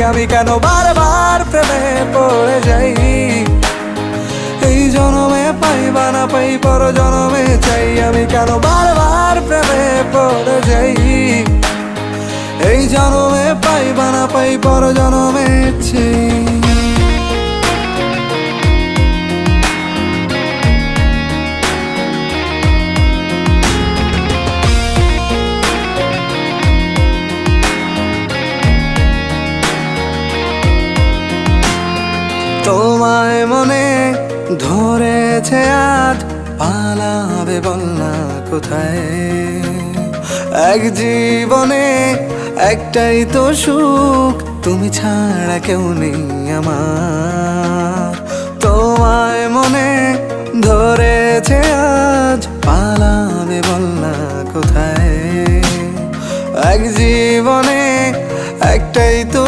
আমি কেন বারবার প্রেমে পড়ে যাই। এই জনমে পাই বা না পাই পর জনমে চাই, আমি কেন বারবার প্রেমে পড়ে যাই। এই জনমে পাই বা না পাই পর জনমে চাই। তোমায় মনে ধরেছে আজ, পালাবে বল না কোথায়। এক জীবনে একটাই তো সুখ, তুমি ছাড়া কেউ নেই আমার। তোমায় মনে ধরেছে আজ, পালাবে বল না কোথায়। এক জীবনে একটাই তো